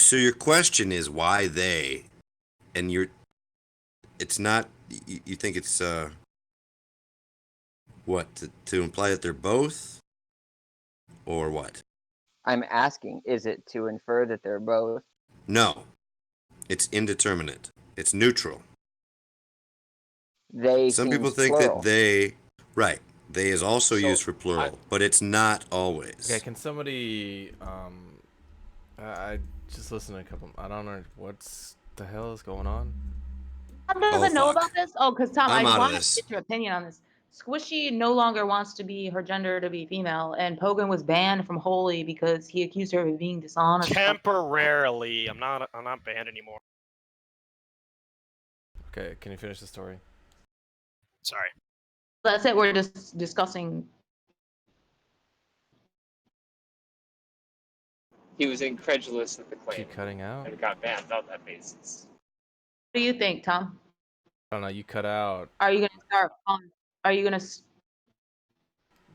So your question is why they, and it's not, you think it's, what, to imply that they're both, or what? I'm asking, is it to infer that they're both? No, it's indeterminate. It's neutral. They Some people seems think that plural. they, right, they is also So, used for plural, but it's not always. Okay, can somebody I just listened to a couple. I don't know what's the hell is going on. Tom doesn't know fuck. about this? Oh, because Tom, I'm I out of wanted to this. get your opinion on this. Squishy no longer wants to be her gender to be female, and Pogan was banned from Holy because he accused her of being dishonest. temporarily, I'm not banned anymore. Okay, can you finish the story? Sorry. That's it. We're just discussing. He was incredulous at the claim Keep cutting out. and got banned on that basis. What do you think, Tom? I don't know. You cut out. Are you gonna start? Are you gonna?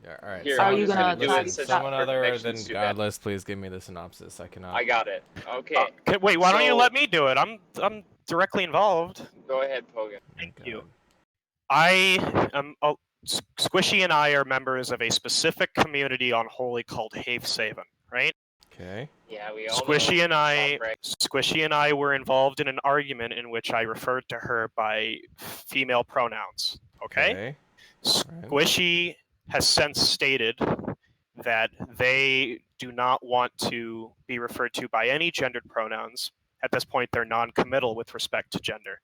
Yeah, all right. Here, Are I'm you just gonna do try it to since stop? Someone our other than connection's too bad. Godless, please give me the synopsis. I cannot. I got it. Okay. Wait, why don't you So- let me do it? I'm directly involved. Go ahead, Pogan. Thank God. you. I am. Squishy and I are members of a specific community on Holy called Havesaven, right? Okay. Yeah, we all Squishy know. and I were involved in an argument in which I referred to her by female pronouns. Okay? Squishy has since stated that they do not want to be referred to by any gendered pronouns. At this point, they're non-committal with respect to gender.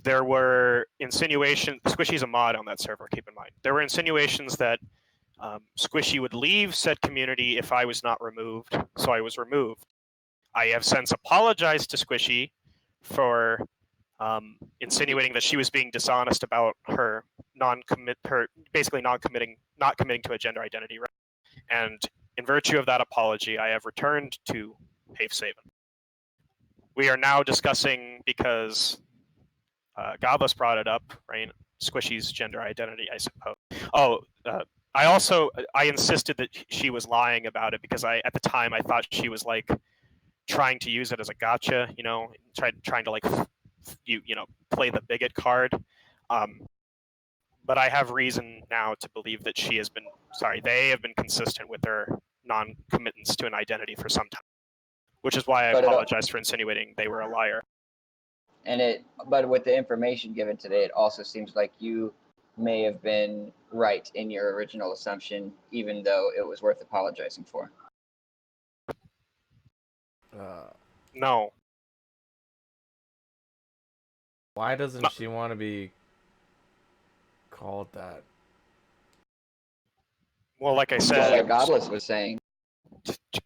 There were insinuations. Squishy's a mod on that server, keep in mind. There were insinuations that Squishy would leave said community if I was not removed, so I was removed. I have since apologized to Squishy for insinuating that she was being dishonest about her not committing to a gender identity. Right? And in virtue of that apology, I have returned to Havesaven. We are now discussing, because Godless brought it up, right? Squishy's gender identity, I suppose. Oh, I insisted that she was lying about it because at the time I thought she was like trying to use it as a gotcha, trying to like play the bigot card. But I have reason now to believe that they have been consistent with their non-committance to an identity for some time, which is why I apologize for insinuating they were a liar. But with the information given today, it also seems like you may have been right in your original assumption, even though it was worth apologizing for. No. Why doesn't she want to be called that? Well, like I That's said, what Godless was saying.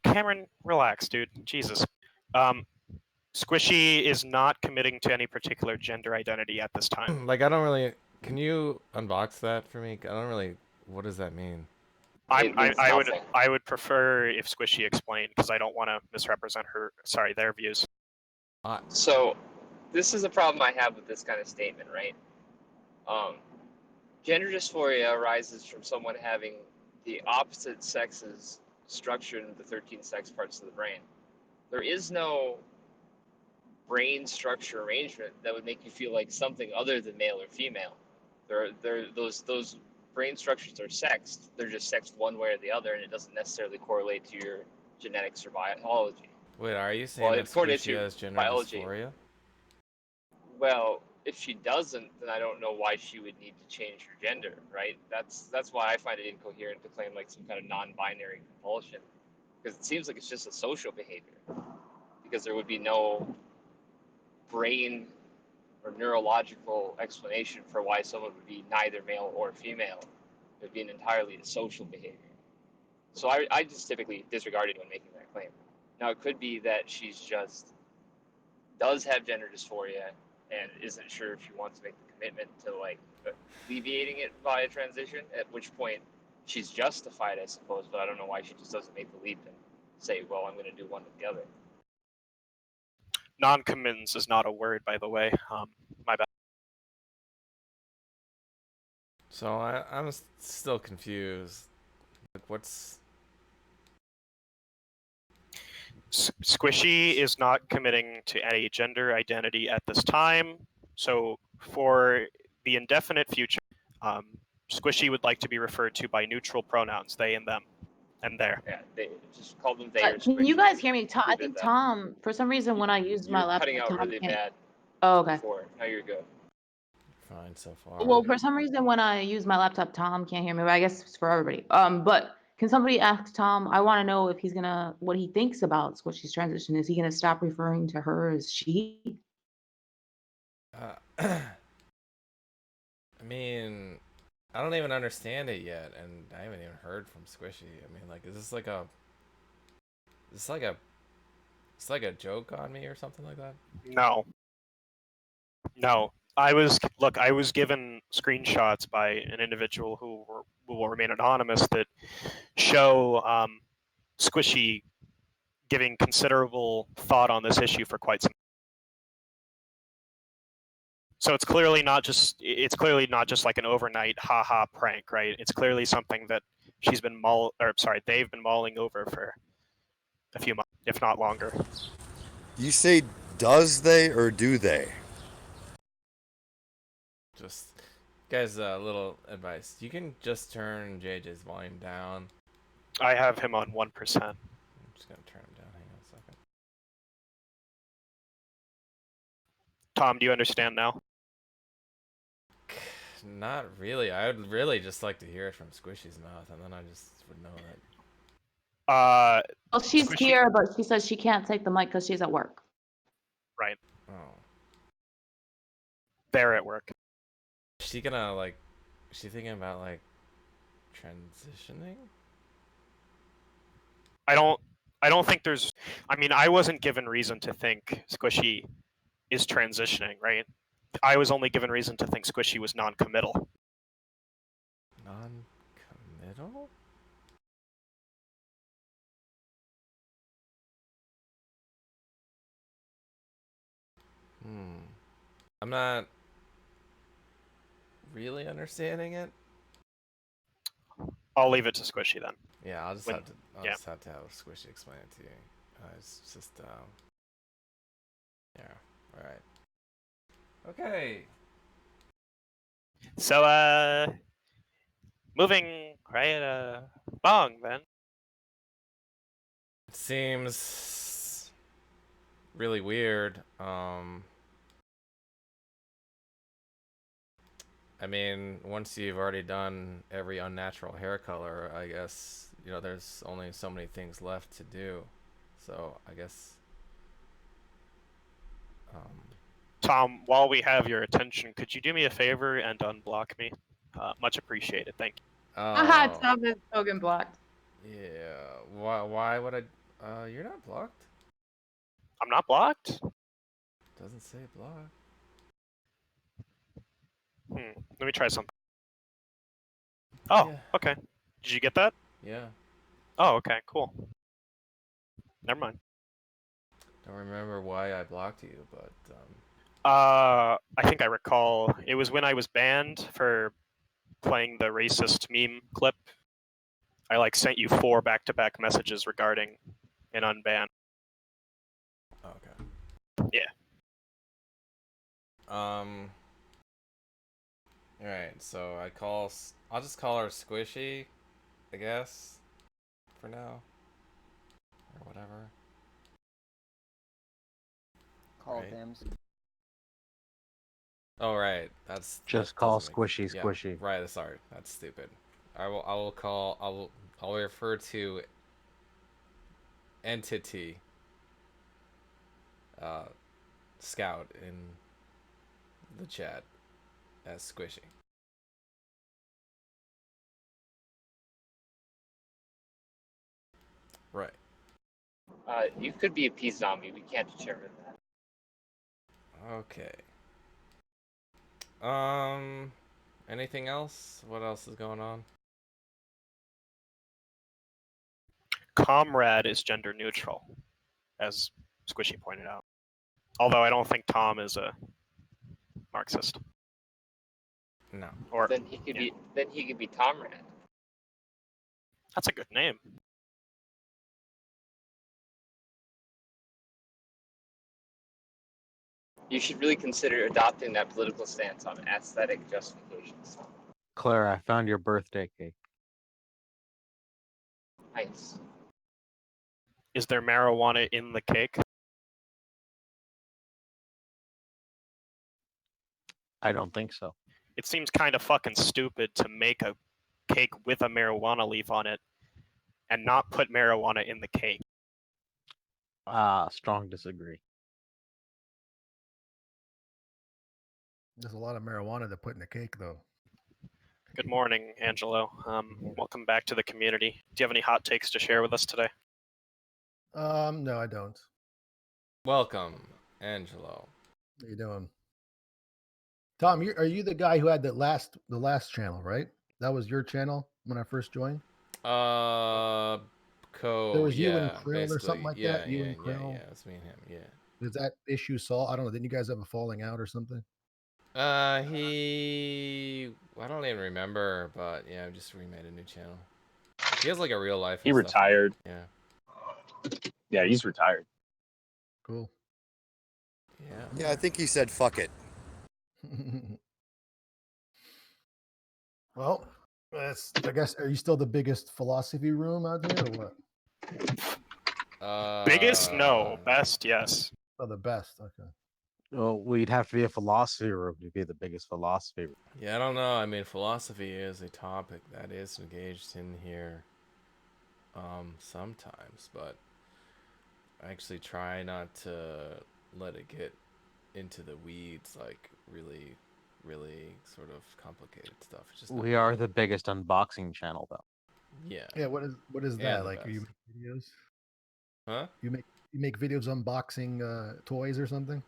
Cameron, relax, dude. Jesus. Squishy is not committing to any particular gender identity at this time. Like, I don't really. Can you unbox that for me? I don't really. What does that mean? I would prefer if Squishy explained, because I don't want to misrepresent their views. So, this is a problem I have with this kind of statement, right? Gender dysphoria arises from someone having the opposite sexes structured into the 13 sex parts of the brain. There is no brain structure arrangement that would make you feel like something other than male or female. Those brain structures are sexed. They're just sexed one way or the other, and it doesn't necessarily correlate to your genetics or biology. Wait, are you saying that Squishy has gender dysphoria? Well, if she doesn't, then I don't know why she would need to change her gender, right? That's why I find it incoherent to claim like some kind of non-binary compulsion, because it seems like it's just a social behavior, because there would be no brain or neurological explanation for why someone would be neither male or female. It would be an entirely social behavior. So I just typically disregard it when making that claim. Now, it could be that she's just does have gender dysphoria and isn't sure if she wants to make the commitment to like alleviating it via transition, at which point she's justified, I suppose, but I don't know why she just doesn't make the leap and say, well, I'm going to do one or the other. Non-committance is not a word, by the way. My bad. So I'm still confused. Like, what's... Squishy is not committing to any gender identity at this time. So for the indefinite future, Squishy would like to be referred to by neutral pronouns, they and them, and there. Yeah, they just call them they or Can you squishy. guys hear me? I Leave it think at that. Tom, for some reason, when I used You my were cutting laptop, out Tom really can't. bad Oh, okay. before. Now you're good. Fine so far. Well, for some reason, when I use my laptop, Tom can't hear me. But I guess it's for everybody. But can somebody ask Tom? I want to know if he's gonna what he thinks about Squishy's transition. Is he gonna stop referring to her as she? I mean, I don't even understand it yet, and I haven't even heard from Squishy. I mean, like, is this like a, it's like a, it's like a joke on me or something like that? No. No. I was given screenshots by an individual who will remain anonymous that show Squishy giving considerable thought on this issue for quite some. So it's clearly not just like an overnight haha prank, right? It's clearly something that they've been mulling over for a few months, if not longer. You say does they or do they? Just, guys, a little advice. You can just turn JJ's volume down. I have him on 1%. I'm just gonna turn him down. Hang on a second. Tom, do you understand now? Not really. I would really just like to hear it from Squishy's mouth, and then I just would know that. Well, she's Squishy- here, but she says she can't take the mic because she's at work. Right. Oh. They're at work. Is she gonna, like, is she thinking about, like, transitioning? I don't think there's. I mean, I wasn't given reason to think Squishy is transitioning, right? I was only given reason to think Squishy was non-committal. Non-committal? I'm not really understanding it. I'll leave it to Squishy then. Yeah, I'll just When- have to. I'll yeah. just have to have Squishy explain it to you. It's just. Yeah. All right. Okay. So moving right along then. It seems really weird. I mean, once you've already done every unnatural hair color, I guess, you know, there's only so many things left to do. So I guess. Tom, while we have your attention, could you do me a favor and unblock me? Much appreciated. Thank you. Haha, Oh, Tom is Hogan blocked. yeah. Why would I? You're not blocked. I'm not blocked? Doesn't say blocked. Let me try something. Oh, Yeah. okay. Did you get that? Yeah. Oh, okay, cool. Never mind. Don't remember why I blocked you, but I think I recall. It was when I was banned for playing the racist meme clip. I sent you 4 back-to-back messages regarding an unban. okay. Yeah. All right. So I'll just call her Squishy, I guess, for now, or whatever. Call Right. them. Oh right, that's Just that call doesn't make- Squishy yeah, Squishy. Right, sorry, that's stupid. I'll refer to entity Scout in the chat as Squishy. Right. You could be a pea zombie. We can't determine that. Okay. Anything else? What else is going on? Comrade is gender neutral, as Squishy pointed out. Although I don't think Tom is a Marxist. No. Or Then he could be. Then he could be Tomrad. that's a good name. You should really consider adopting that political stance on aesthetic justifications. Claire, I found your birthday cake. Nice. Is there marijuana in the cake? I don't think so. It seems kind of fucking stupid to make a cake with a marijuana leaf on it and not put marijuana in the cake. Strong disagree. There's a lot of marijuana to put in a cake, though. Good morning, Angelo. Welcome back to the community. Do you have any hot takes to share with us today? No, I don't. Welcome, Angelo. How you doing, Tom? Are you the guy who had the last channel, right? That was your channel when I first joined. There was you and Krill or something like that. You and Krill. Yeah, it's me and him. Yeah. Is that issue solved? I don't know. Didn't you guys have a falling out or something? I don't even remember, but yeah, I just remade a new channel. He has like a real life. He retired. Yeah. Yeah, he's retired. Cool. Yeah. Yeah, I think he said fuck it. Well, I guess. Are you still the biggest philosophy room out there, or what? Biggest? No. Best? Yes. Oh, the best. Okay. Well, we'd have to be a philosophy room to be the biggest philosophy room. Yeah, I don't know. I mean, philosophy is a topic that is engaged in here sometimes, but I actually try not to let it get into the weeds, like really sort of complicated stuff. It's just We are the biggest unboxing channel, though. Yeah. Yeah. What is And that? the Like, you best. make videos? Huh? You make videos unboxing toys or something?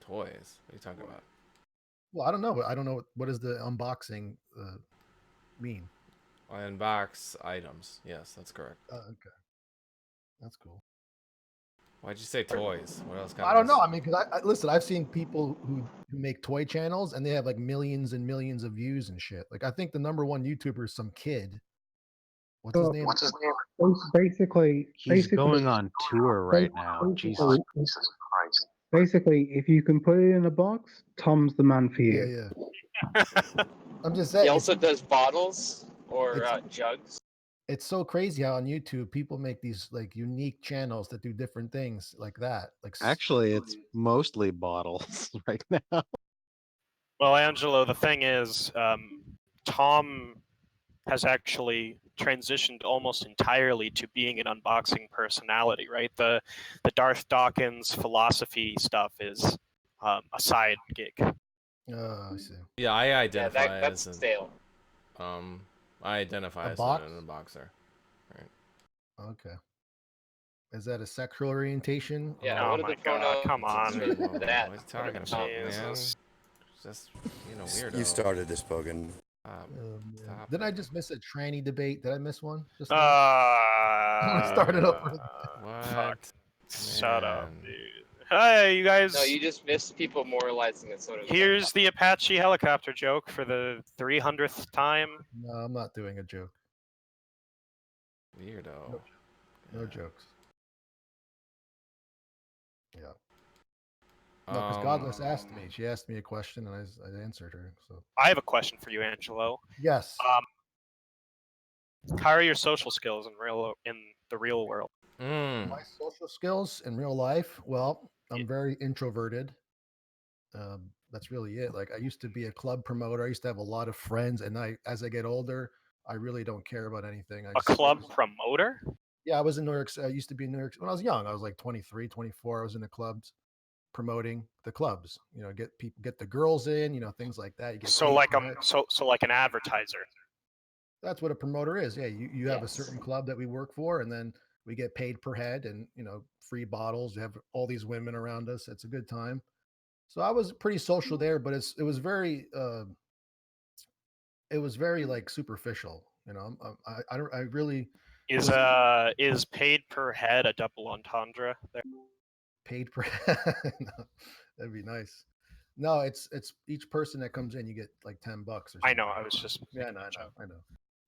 Toys? What are you talking about? Well, I don't know. I don't know what does the unboxing mean. I unbox items. Yes, that's correct. Okay, that's cool. Why'd you say toys? What else? I don't know. I mean, because I listen. I've seen people who make toy channels and they have like millions and millions of views and shit. Like, I think the number one YouTuber is some kid. What's his name? Basically, He's going on tour right now. Jesus. basically, if you can put it in a box, Tom's the man for you. Yeah. I'm just saying. He also does bottles or jugs. It's so crazy how on YouTube people make these like unique channels that do different things like that. Like, Actually, it's mostly bottles right now. Well, Angelo, the thing is, Tom has actually transitioned almost entirely to being an unboxing personality, right? The Darth Dawkins philosophy stuff is a side gig. I see. Yeah, I identify that's as stale. I identify A as box? an unboxer. Okay. Is that a sexual orientation? Yeah, Oh what are my the pronouns? God, come on. for What are that? you talking What about, are man? Jesus. Just weirdo. You started this, Bogan. Man. Stop Didn't I it. just miss a tranny debate? Did I miss one? Just We started over. What? Fuck. Shut up, Man. dude. Hey, you guys. No, you just missed people moralizing it sort of. Here's the Apache helicopter joke for the 300th time. No, I'm not doing a joke. Weirdo. No jokes. Yeah. No, because Godless asked me. She asked me a question, and I answered her. So I have a question for you, Angelo. yes. How are your social skills in the real world? My social skills in real life. Well, I'm very introverted. That's really it. Like, I used to be a club promoter. I used to have a lot of friends, and as I get older, I really don't care about anything. A club promoter? Yeah, I was in New York. I used to be in New York when I was young. I was like 23, 24. I was in the clubs, promoting the clubs. You know, get the girls in. You know, things like that. You get So paid like for it. so like an advertiser. That's what a promoter is. Yeah, you have a Yes. certain club that we work for, and then we get paid per head, and free bottles. We have all these women around us. It's a good time. So I was pretty social there, but it was very like superficial. I really Is paid per head a double entendre there? paid per. No, that'd be nice. No, it's each person that comes in, you get like $10 or something. I know, I was just Yeah, making no, a joke. I know.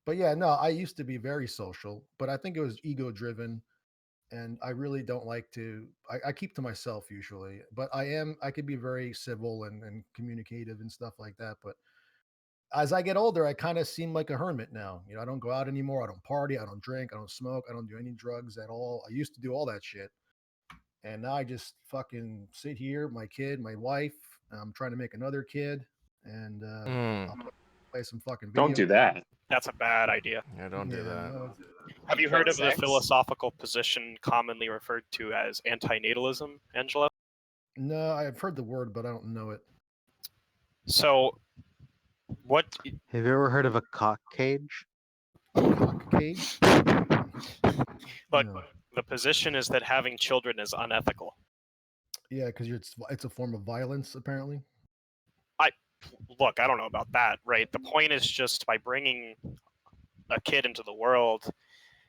But yeah, no, I used to be very social, but I think it was ego driven. and I really don't like to. I keep to myself usually, but I could be very civil and communicative and stuff like that. But as I get older, I kind of seem like a hermit now. I don't go out anymore. I don't party. I don't drink. I don't smoke. I don't do any drugs at all. I used to do all that shit. And now I just fucking sit here, my kid, my wife. I'm trying to make another kid, and I'll play some fucking video. Don't do that. That's a bad idea. Yeah, don't do that. No, Have you heard of the Sex? philosophical position commonly referred to as antinatalism, Angelo? no, I've heard the word, but I don't know it. So, what? Have you ever heard of a cock cage? Cock cage? Look, No. the position is that having children is unethical. Yeah, because it's a form of violence, apparently. Look, I don't know about that, right? The point is just by bringing a kid into the world,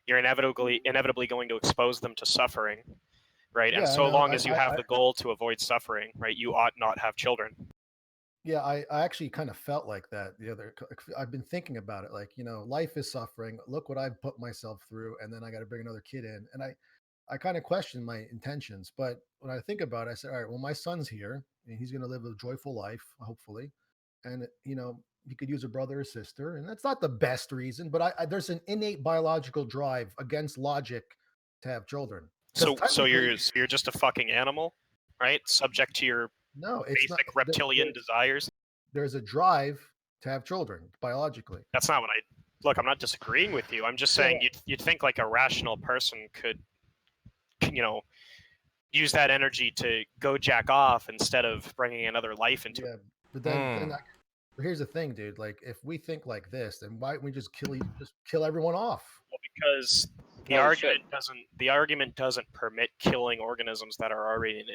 you're inevitably going to expose them to suffering, right? Yeah, And I so know. long as you have the goal to avoid suffering, right, you ought not have children. Yeah, I actually kind of felt like that the other. I've been thinking about it, like life is suffering. Look what I've put myself through, and then I got to bring another kid in, and I kind of question my intentions. But when I think about it, I said, all right, well, my son's here, and he's going to live a joyful life, hopefully, and you could use a brother or sister, and that's not the best reason, but there's an innate biological drive against logic to have children. 'Cause So technically- you're just a fucking animal, right? Subject to your no, it's not. basic reptilian desires. There's a drive to have children biologically. That's not what I look. I'm not disagreeing with you. I'm just saying you'd think like a rational person could, use that energy to go jack off instead of bringing another life into it. Yeah, but but here's the thing, dude. Like, if we think like this, then why don't we just kill everyone off? Well, because the No, we argument doesn't permit killing organisms that are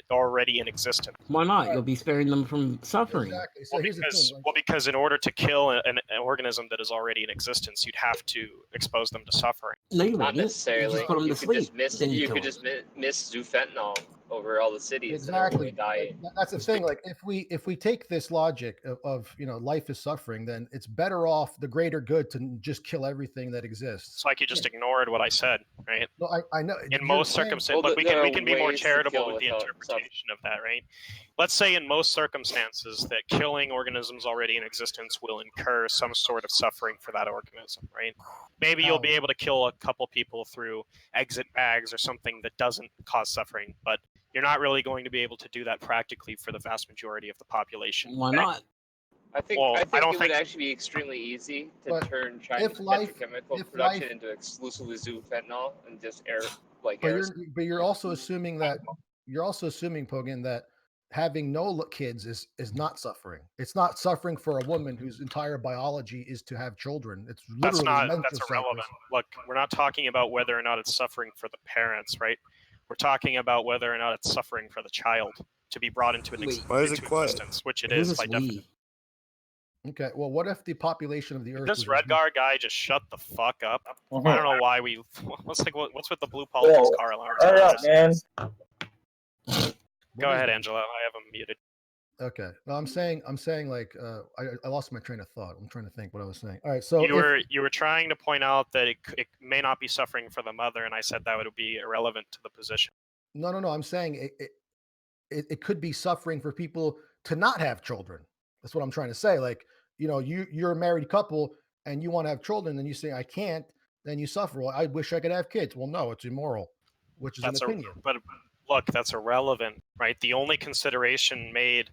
already in existence. Why not? You'll be sparing them from suffering. Exactly. So here's the thing. Because in order to kill an organism that is already in existence, you'd have to expose them to suffering. No, you Not wouldn't. You necessarily. just put them to You could sleep. just miss. Then You kill could them. just miss zufentanil over all the cities. And Exactly. everybody die. That's the thing. Like, if we take this logic of life is suffering, then it's better off the greater good to just kill everything that exists. It's like you just ignored what I said, right? No, I know. In most circumstances, look, we can be more charitable with the without interpretation of that, right? Let's say in most circumstances that killing organisms already in existence will incur some sort of suffering for that organism, right? Maybe you'll be able to kill a couple people through exit bags or something that doesn't cause suffering, but you're not really going to be able to do that practically for the vast majority of the population. Why not? I think it would actually be extremely easy to turn Chinese petrochemical production into exclusively zufentanil and just But you're also assuming Pogan, that having no kids is not suffering. It's not suffering for a woman whose entire biology is to have children. It's literally that's irrelevant. Look, we're not talking about whether or not it's suffering for the parents, right? We're talking about whether or not it's suffering for the child to be brought into existence, which it is by definition. Okay, well, what if the population of the Earth? This Redgar guy just shut the fuck up. I don't know why we. What's with the blue politics car alarm? Hurry up, man. Go ahead, Angela. I have him muted. Okay. No, I'm saying like I lost my train of thought. I'm trying to think what I was saying. All right, so you were trying to point out that it may not be suffering for the mother, and I said that would be irrelevant to the position. No. I'm saying it could be suffering for people to not have children. That's what I'm trying to say. Like, you're a married couple and you want to have children, and you say I can't, then you suffer. Well, I wish I could have kids. Well, no, it's immoral, which is an opinion. But look, that's irrelevant, right? The only consideration made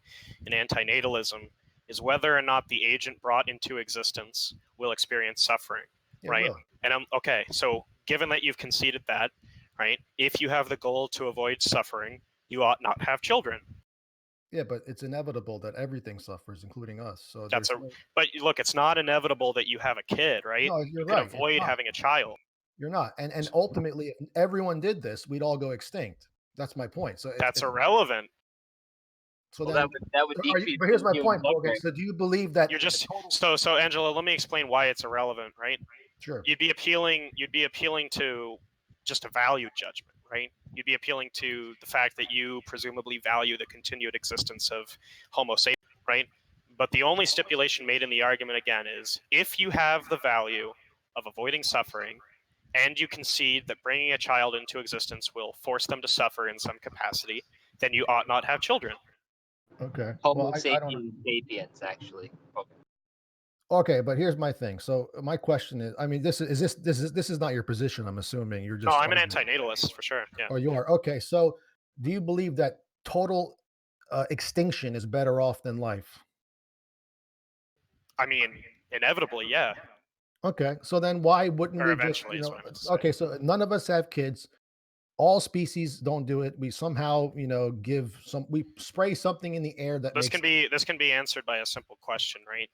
in antinatalism is whether or not the agent brought into existence will experience suffering, right? And okay, so given that you've conceded that, right, if you have the goal to avoid suffering, you ought not have children. Yeah, but it's inevitable that everything suffers, including us. So but look, it's not inevitable that you have a kid, right? No, you can avoid having a child. You're not, and ultimately, if everyone did this, we'd all go extinct. That's my point. So that's irrelevant. So that would defeat. But here's my point, Morgan. So do you believe that you're just so Angela? Let me explain why it's irrelevant, right? Sure. You'd be appealing to just a value judgment, right? You'd be appealing to the fact that you presumably value the continued existence of Homo sapiens, right? But the only stipulation made in the argument again is if you have the value of avoiding suffering, and you concede that bringing a child into existence will force them to suffer in some capacity, then you ought not have children. Okay. Homo Well, I don't. sapiens sapiens, actually. Okay. Okay, but here's my thing. So my question is, I mean, this is not your position. I'm assuming you're just. No, I'm an arguing. antinatalist for sure. Yeah. Oh, you are. Okay, so do you believe that total extinction is better off than life? I mean, inevitably, yeah. Okay, so then why wouldn't Or we just, eventually is what I meant to say. okay, so none of us have kids. All species don't do it. We somehow, we spray something in the air that This makes. can be answered by a simple question, right?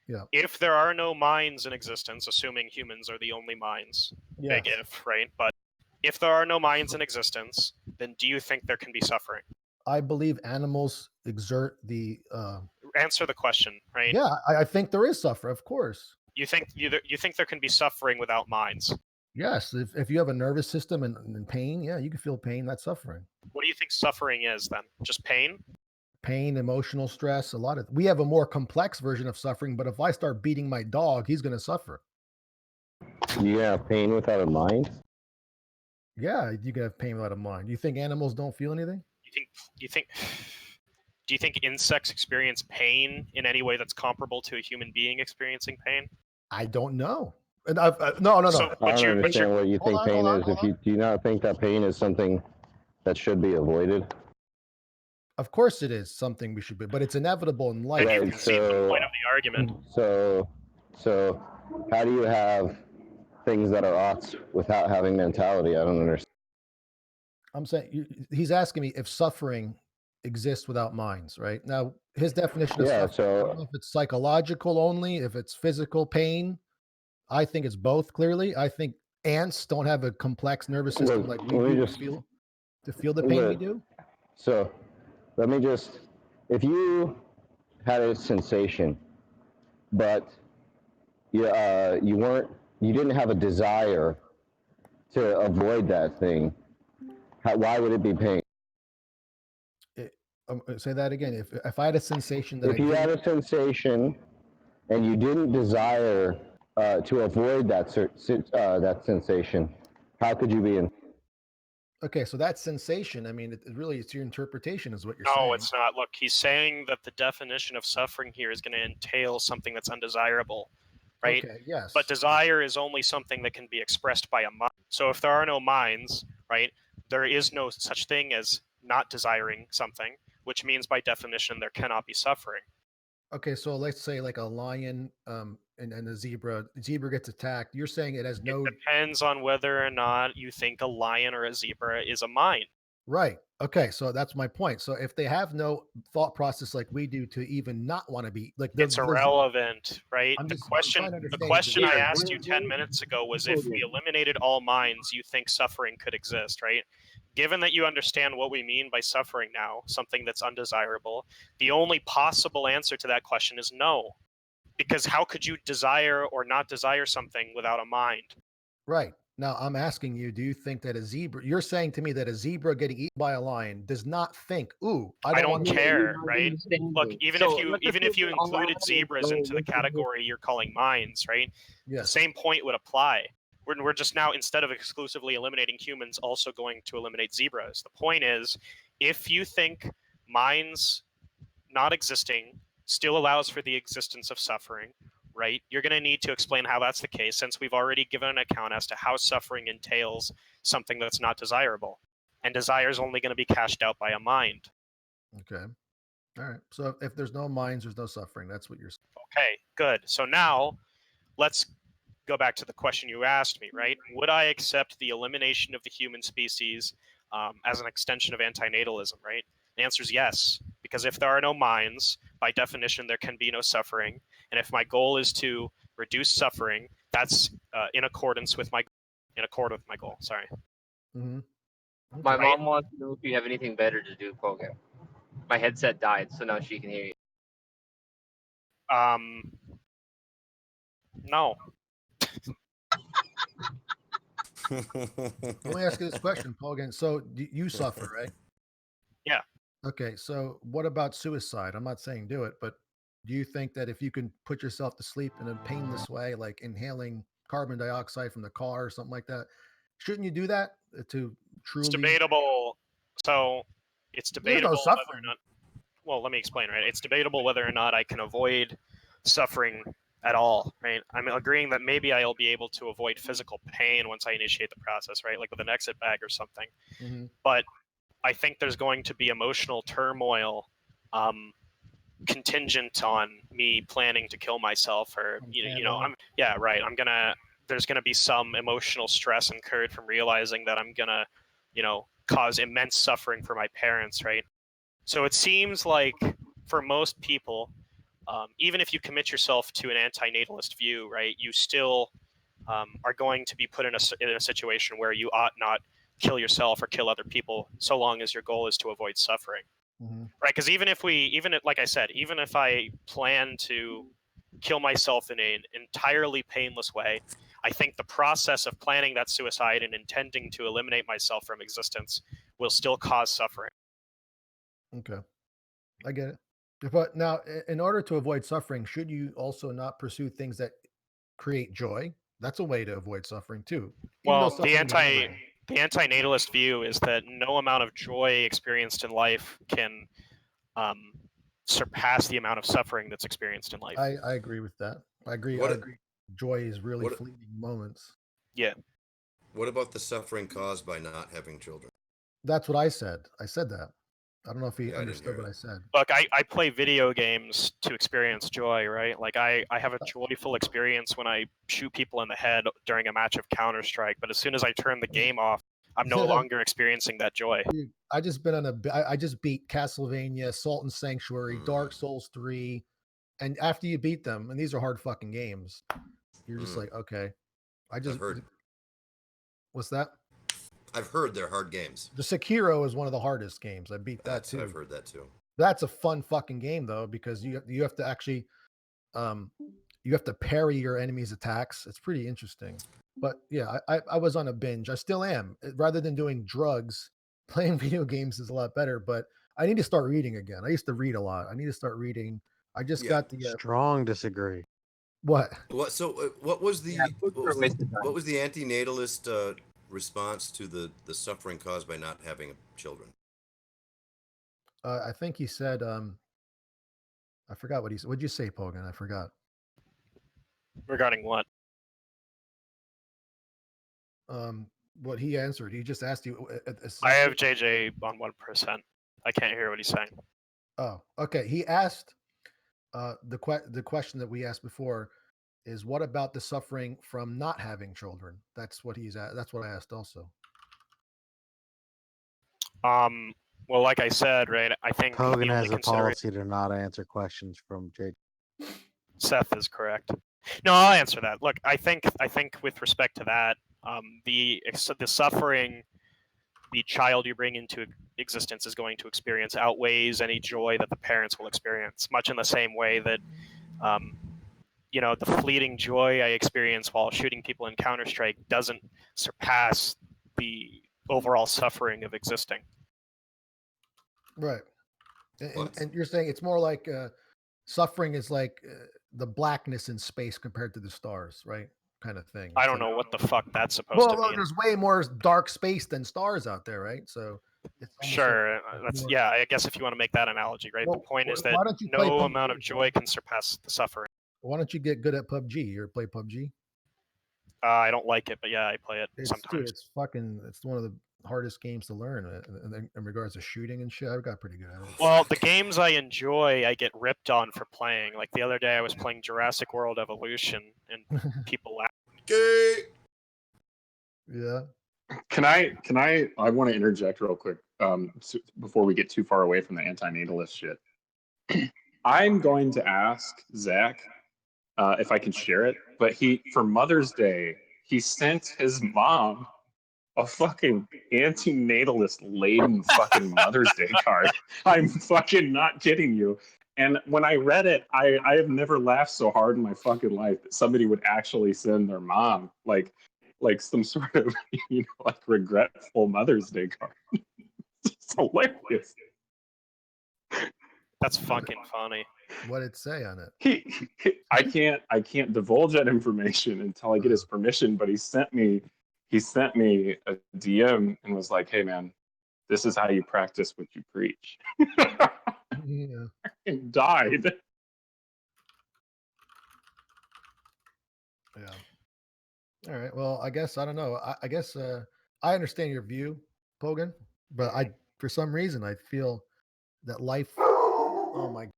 Yeah. If there are no minds in existence, assuming humans are the only minds, big Yes. if, right? But if there are no minds in existence, then do you think there can be suffering? I believe animals exert the. Answer the question, right? Yeah, I think there is suffer, of course. You think there can be suffering without minds? Yes, if you have a nervous system and pain, yeah, you can feel pain. That's suffering. What do you think suffering is then? Just pain? Pain, emotional stress, we have a more complex version of suffering, but if I start beating my dog, he's going to suffer. You have pain without a mind? Yeah, you can have pain without a mind. You think animals don't feel anything? Do you think insects experience pain in any way that's comparable to a human being experiencing pain? I don't know. And no. So, I don't understand what you think pain is. Do you not think that pain is something that should be avoided? Of course it is something we should be, but it's inevitable in life. Right, so the point of the argument. So how do you have things that are oughts without having mentality? I don't understand. I'm saying he's asking me if suffering exists without minds, right? Now, his definition of suffering, I don't know if it's psychological only, if it's physical pain. I think it's both, clearly. I think ants don't have a complex nervous system like we do to feel the pain we do. So let me just, if you had a sensation, but you didn't have a desire to avoid that thing, why would it be pain? Say that again. If I had a sensation that if you had a sensation and you didn't desire to avoid that that sensation, how could you be in? Okay, so that sensation, I mean, it's your interpretation is what you're saying. No, it's not. Look, he's saying that the definition of suffering here is going to entail something that's undesirable, right? Okay, yes. But desire is only something that can be expressed by a mind. So if there are no minds, right, there is no such thing as not desiring something, which means by definition there cannot be suffering. Okay, so let's say like a lion and a zebra gets attacked. You're saying it has no. It depends on whether or not you think a lion or a zebra is a mind. Right. Okay, so that's my point. So if they have no thought process like we do to even not want to be like, it's irrelevant, right? The question I asked you 10 minutes ago was if we eliminated all minds, you think suffering could exist, right? Given that you understand what we mean by suffering now, something that's undesirable, the only possible answer to that question is no. Because how could you desire or not desire something without a mind? Right. Now, I'm asking you, do you think that you're saying to me that a zebra getting eaten by a lion does not think, ooh, I don't care, right? Look, even if you included zebras into the category you're calling minds, right? Yes. The same point would apply. We're just now, instead of exclusively eliminating humans, also going to eliminate zebras. The point is, if you think minds not existing still allows for the existence of suffering, right? You're going to need to explain how that's the case, since we've already given an account as to how suffering entails something that's not desirable. And desire is only going to be cashed out by a mind. Okay. All right. So if there's no minds, there's no suffering. That's what you're saying. Okay, good. So now let's go back to the question you asked me, right? Would I accept the elimination of the human species as an extension of antinatalism, right? The answer is yes, because if there are no minds, by definition, there can be no suffering. And if my goal is to reduce suffering, that's in accord with my goal. Sorry. Mm-hmm. Okay. My mom wants to know if you have anything better to do, Koga. My headset died, so now she can hear you. No. Let me ask you this question, Paul, again. So you suffer, right? Yeah. Okay. So what about suicide? I'm not saying do it, but do you think that if you can put yourself to sleep in a painless way, like inhaling carbon dioxide from the car or something like that. Shouldn't you do that to truly? It's debatable. So it's There's no debatable whether or suffering. not. Well, let me explain. Right, it's debatable whether or not I can avoid suffering at all. Right, I'm agreeing that maybe I'll be able to avoid physical pain once I initiate the process. Right, like with an exit bag or something. Mm-hmm. But I think there's going to be emotional turmoil. Contingent on me planning to kill myself, or there's gonna be some emotional stress incurred from realizing that I'm gonna cause immense suffering for my parents, right? So it seems like for most people, even if you commit yourself to an antinatalist view, right, you still are going to be put in a situation where you ought not kill yourself or kill other people, so long as your goal is to avoid suffering. Mm-hmm. Right, because like I said, even if I plan to kill myself in an entirely painless way, I think the process of planning that suicide and intending to eliminate myself from existence will still cause suffering. Okay, I get it. But now, in order to avoid suffering, should you also not pursue things that create joy? That's a way to avoid suffering too. Well, the antinatalist view is that no amount of joy experienced in life can surpass the amount of suffering that's experienced in life. I agree with that. I agree. Joy is really fleeting moments. Yeah. What about the suffering caused by not having children? That's what I said. I said that. I don't know if he understood what I said. Look, I play video games to experience joy, right? Like I have a joyful experience when I shoot people in the head during a match of Counter-Strike, but as soon as I turn the game off, I'm no longer experiencing that joy. Dude, I just beat Castlevania, Salt and Sanctuary, Dark Souls 3, and after you beat them, and these are hard fucking games, you're just like, okay. I've heard. What's that? I've heard they're hard games. The Sekiro is one of the hardest games. I beat that too. I've heard that too. That's a fun fucking game though, because you have to actually you have to parry your enemy's attacks. It's pretty interesting. But yeah, I was on a binge. I still am. Rather than doing drugs, playing video games is a lot better. But I need to start reading again. I used to read a lot. I need to start reading. I just got the strong disagree. What? What? So what was the antinatalist response to the suffering caused by not having children? I think he said, I forgot what he said. What'd you say, Pogan? I forgot. Regarding what? What he answered. He just asked you. I have JJ on 1%. I can't hear what he's saying. Oh, okay. He asked the question that we asked before is, what about the suffering from not having children? That's what that's what I asked also. Well, like I said, right, I think Hogan has a policy to not answer questions from Jake. Seth is correct. No, I'll answer that. Look, I think with respect to that, the suffering the child you bring into existence is going to experience outweighs any joy that the parents will experience. Much in the same way that, the fleeting joy I experience while shooting people in Counter-Strike doesn't surpass the overall suffering of existing. Right. And you're saying it's more like suffering is like the blackness in space compared to the stars, right? Kind of thing. I don't know what the fuck that's supposed to mean. There's way more dark space than stars out there, right? So it's sure. I guess if you want to make that analogy, right? The point is that no amount of joy can surpass the suffering. Why don't you get good at PUBG? You ever play PUBG? I don't like it, but yeah, I play it sometimes. Dude, it's one of the hardest games to learn in regards to shooting and shit. I got pretty good at it. Well, the games I enjoy, I get ripped on for playing. Like the other day, I was playing Jurassic World Evolution, and people laugh. Yeah. Can I want to interject real quick before we get too far away from the antinatalist shit. I'm going to ask Zach if I can share it, but for Mother's Day, he sent his mom a fucking antinatalist laden fucking Mother's Day card. I'm fucking not kidding you. And when I read it, I have never laughed so hard in my fucking life that somebody would actually send their mom like some sort of like regretful Mother's Day card. It's hilarious. That's fucking funny. What did it say on it? I can't divulge that information until I get his permission. But he sent me a DM and was like, "Hey man, this is how you practice what you preach." Yeah. And died. Yeah. All right. Well, I guess I don't know. I guess I understand your view, Pogan, but for some reason I feel that life. Oh my.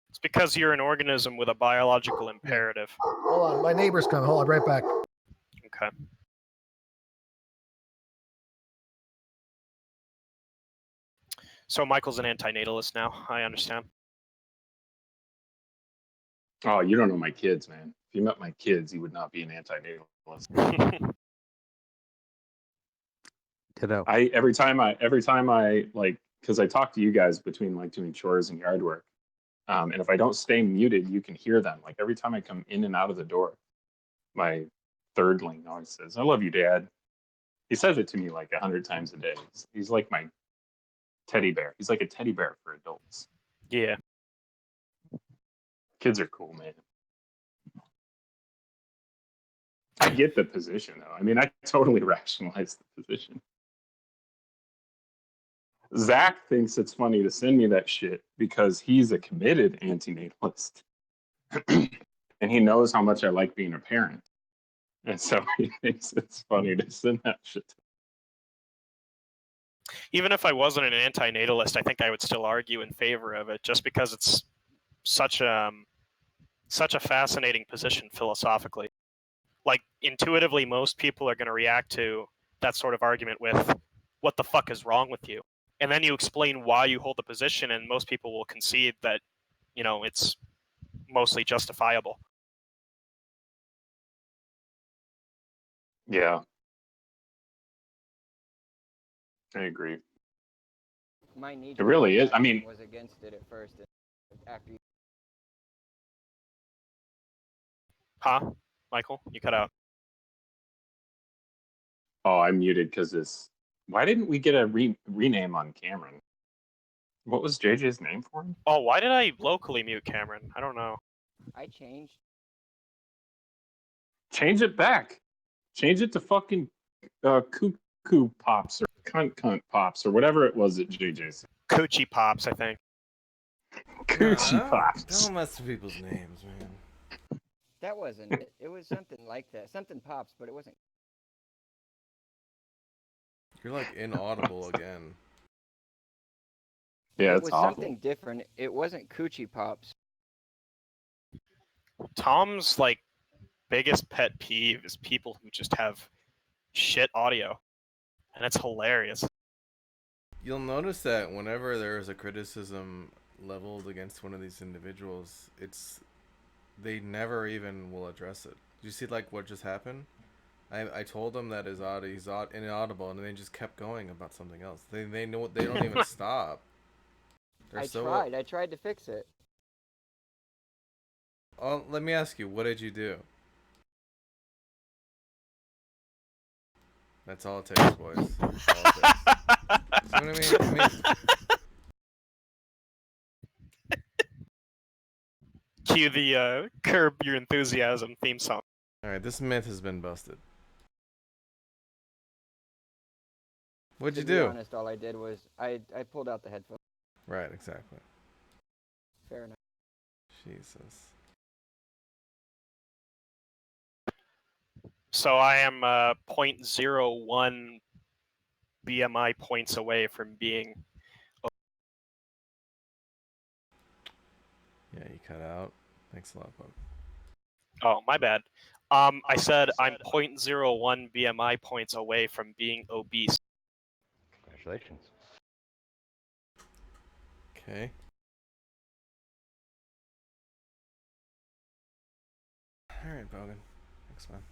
It's because you're an organism with a biological imperative. Hold on, my neighbor's coming. Hold on, right back. Okay. So Michael's an antinatalist now. I understand. Oh, you don't know my kids, man. If you met my kids, you would not be an antinatalist. Every time I like, because I talk to you guys between like doing chores and yard work, and if I don't stay muted, you can hear them. Like every time I come in and out of the door, my thirdling always says, "I love you, Dad." He says it to me like 100 times a day. He's like my teddy bear. He's like a teddy bear for adults. Yeah. Kids are cool, man. I get the position, though. I mean, I totally rationalize the position. Zach thinks it's funny to send me that shit because he's a committed antinatalist. And he knows how much I like being a parent. And so he thinks it's funny to send that shit. Even if I wasn't an antinatalist, I think I would still argue in favor of it, just because it's such a fascinating position philosophically. Like intuitively, most people are going to react to that sort of argument with, "What the fuck is wrong with you?" And then you explain why you hold the position, and most people will concede that, you know, it's mostly justifiable. Yeah. I agree. My knee It really is. I mean, was against it at first. After you... Huh? Michael, you cut out. Oh, I'm muted because this. Why didn't we get a rename on Cameron? What was JJ's name for him? Oh, why did I locally mute Cameron? I don't know. I changed. Change it back. Change it to fucking cuckoo pops or cunt pops or whatever it was that JJ said. Coochie pops, I think. Coochie pops. Don't mess with people's names, man. That wasn't it. It was something like that. Something pops, but it wasn't. You're like inaudible again. Yeah, it it's was awful. Something different. It wasn't coochie pops. Tom's like biggest pet peeve is people who just have shit audio, and it's hilarious. You'll notice that whenever there is a criticism leveled against one of these individuals, they never even will address it. Do you see like what just happened? I told them that he's inaudible, and they just kept going about something else. They know they don't even stop. I tried to fix it. Oh, let me ask you, what did you do? That's all it takes, boys. That's all it takes. See what I mean? Cue the Curb Your Enthusiasm theme song. Alright, this myth has been busted. What'd you do? To be honest, all I did was I pulled out the headphones. Right, exactly. Fair enough. Jesus. So I am 0.01 BMI points away from being... Yeah, you cut out. Thanks a lot, Poke. Oh, my bad. I said I'm 0.01 BMI points away from being obese. Congratulations. Okay. Alright, Bogan. Thanks, man.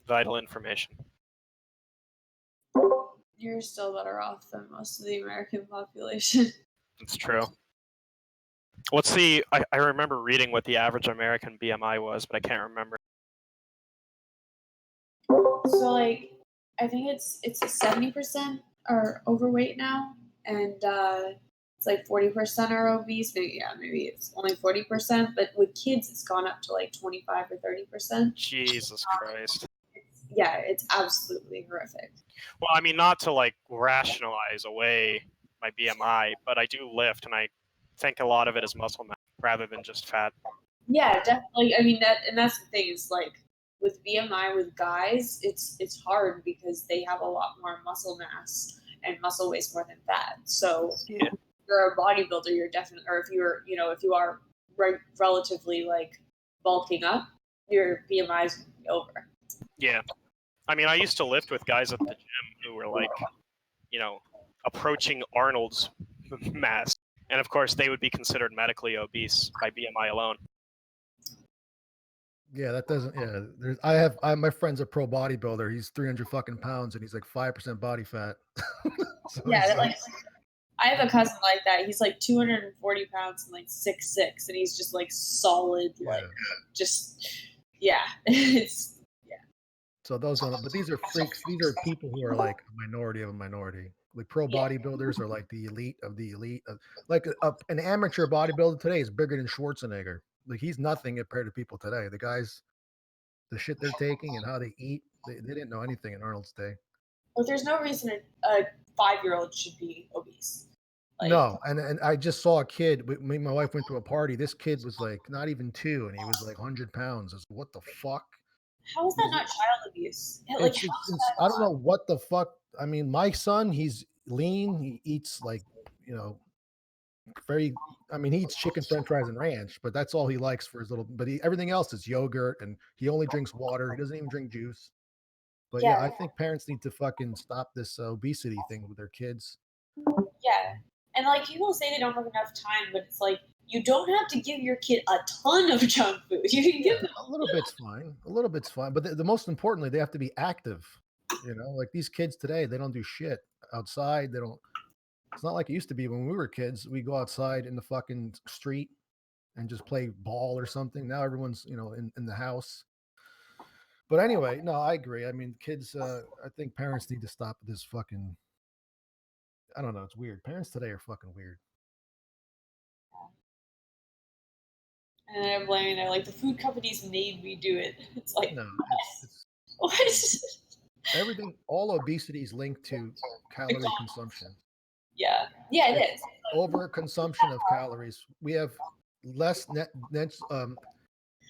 Vital information. You're still better off than most of the American population. It's true. What's the... I remember reading what the average American BMI was, but I can't remember. So, like, I think it's 70% are overweight now, and it's like 40% are obese. Maybe, yeah, maybe it's only 40%, but with kids, it's gone up to like 25 or 30%. Jesus Christ. Yeah, it's absolutely horrific. Well, I mean, not to like rationalize away my BMI, but I do lift, and I think a lot of it is muscle mass rather than just fat. Yeah, definitely. I mean, that's the thing is like with BMI with guys, it's hard because they have a lot more muscle mass and muscle weighs more than fat. So Yeah. if you're a bodybuilder, you're definitely, or if you are relatively like bulking up, your BMI is gonna be over. Yeah. I mean, I used to lift with guys at the gym who were like, approaching Arnold's mass. And of course, they would be considered medically obese by BMI alone. Yeah, that doesn't. Yeah, my friend's a pro bodybuilder. He's 300 fucking pounds, and he's like 5% body fat. So Yeah, he's like I have a cousin like that. He's like 240 pounds and like 6'6", and he's just like solid, like just it's So those don't. But these are freaks. These are people who are like a minority of a minority. Like pro bodybuilders are like the elite of the elite. Like an amateur bodybuilder today is bigger than Schwarzenegger. Like he's nothing compared to people today. The guys, the shit they're taking and how they eat, they didn't know anything in Arnold's day. But there's no reason a 5-year-old should be obese. Like, No, and I just saw a kid. Me and my wife went to a party. This kid was like not even 2, and he was like 100 pounds. I was like, what the fuck? how is that not child abuse? Like, I don't know what the fuck. I mean, my son, he's lean. He eats like, very. I mean, he eats chicken, French fries, and ranch, but that's all he likes for his little. But everything else is yogurt, and he only drinks water. He doesn't even drink juice. But yeah, I think parents need to fucking stop this obesity thing with their kids. Yeah, and like people say they don't have enough time, but it's like you don't have to give your kid a ton of junk food. You can give them A little bit's fine. A little bit's fine. But the most importantly, they have to be active. Like these kids today, they don't do shit outside. They don't. It's not like it used to be when we were kids. We go outside in the fucking street and just play ball or something. Now everyone's in the house. But anyway, no, I agree. I mean, kids. I think parents need to stop this fucking. I don't know. It's weird. Parents today are fucking weird. and they're blaming. They're like the food companies made me do it. It's like No, what? Everything. All obesity is linked to calorie consumption. Yeah, it is. Over consumption of calories. We have less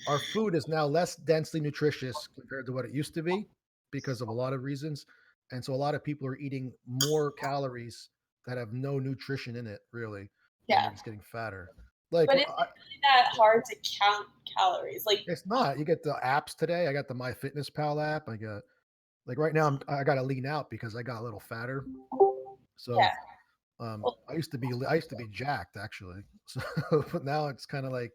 our food is now less densely nutritious compared to what it used to be because of a lot of reasons. And so a lot of people are eating more calories that have no nutrition in it, really. Yeah. And they're just getting fatter. Like, But it's really that hard to count calories. Like it's not. You get the apps today. I got the MyFitnessPal app. I got, like, right now I got to lean out because I got a little fatter. So yeah. I used to be jacked actually. So but now it's kind of like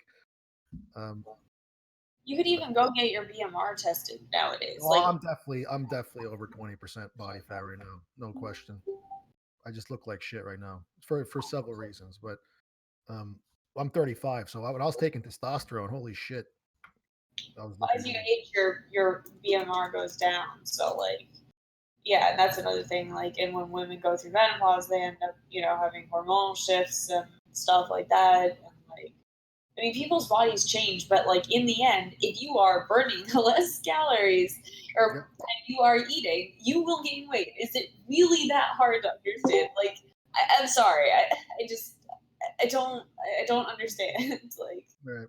you could even go get your BMR tested nowadays. well, Like I'm definitely over 20% body fat right now, no question. I just look like shit right now for several reasons, but I'm 35, so when I was taking testosterone, holy shit, I was as you age, your BMR goes down. So like, yeah, and that's another thing. Like, and when women go through menopause, they end up, having hormonal shifts and stuff like that. And like, I mean, people's bodies change, but like in the end, if you are burning less calories and you are eating, you will gain weight. Is it really that hard to understand? Like, I'm sorry, I don't understand. Like, right.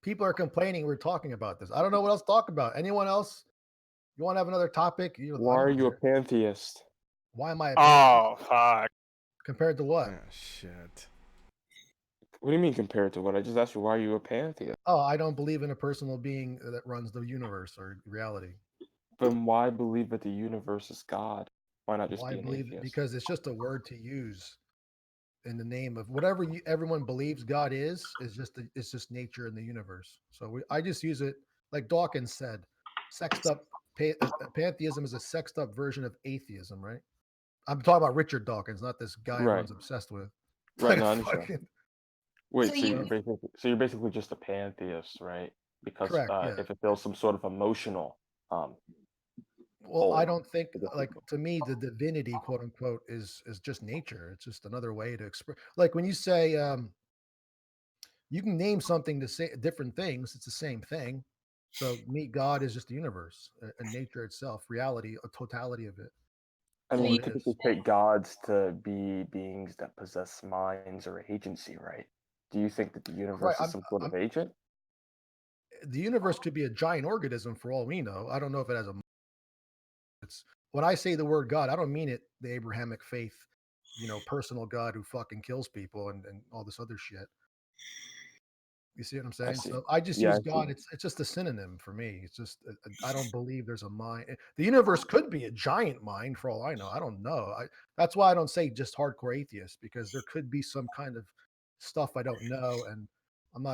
People are complaining we're talking about this. I don't know what else to talk about. Anyone else? You want to have another topic? Why are you a pantheist? Why am I a Oh, fuck. Compared to what? Oh, shit. What do you mean compared to what? I just asked you, why are you a pantheist? Oh, I don't believe in a personal being that runs the universe or reality. Then why believe that the universe is God? Why not just Why be an believe it? atheist? Because it's just a word to use in the name of whatever everyone believes God is it's just nature in the universe. So I just use it like Dawkins said, sexed up pantheism is a sexed up version of atheism, right? I'm talking about Richard Dawkins, not this guy everyone's obsessed with. Right, no, I understand. Fucking, Wait, So you're basically just a pantheist, right? Because correct, yeah. if it feels some sort of emotional Well, I whole. don't think for the like people. to me the divinity, quote unquote, is just nature. It's just another way to express. Like when you say you can name something to say different things, it's the same thing. So me, God is just the universe, and nature itself, reality, a totality of it. I That's mean, all we it is. typically take gods to be beings that possess minds or agency, right? Do you think that the Right. universe is some sort of agent? The universe could be a giant organism for all we know. I don't know if it has a. It's when I say the word God, I don't mean it the Abrahamic faith, personal God who fucking kills people and all this other shit. You see what I'm I saying? see. So I just Yeah, use I see. God. It's just a synonym for me. It's just I don't believe there's a mind. The universe could be a giant mind for all I know. I don't know. That's why I don't say just hardcore atheist because there could be some kind of stuff I don't know. And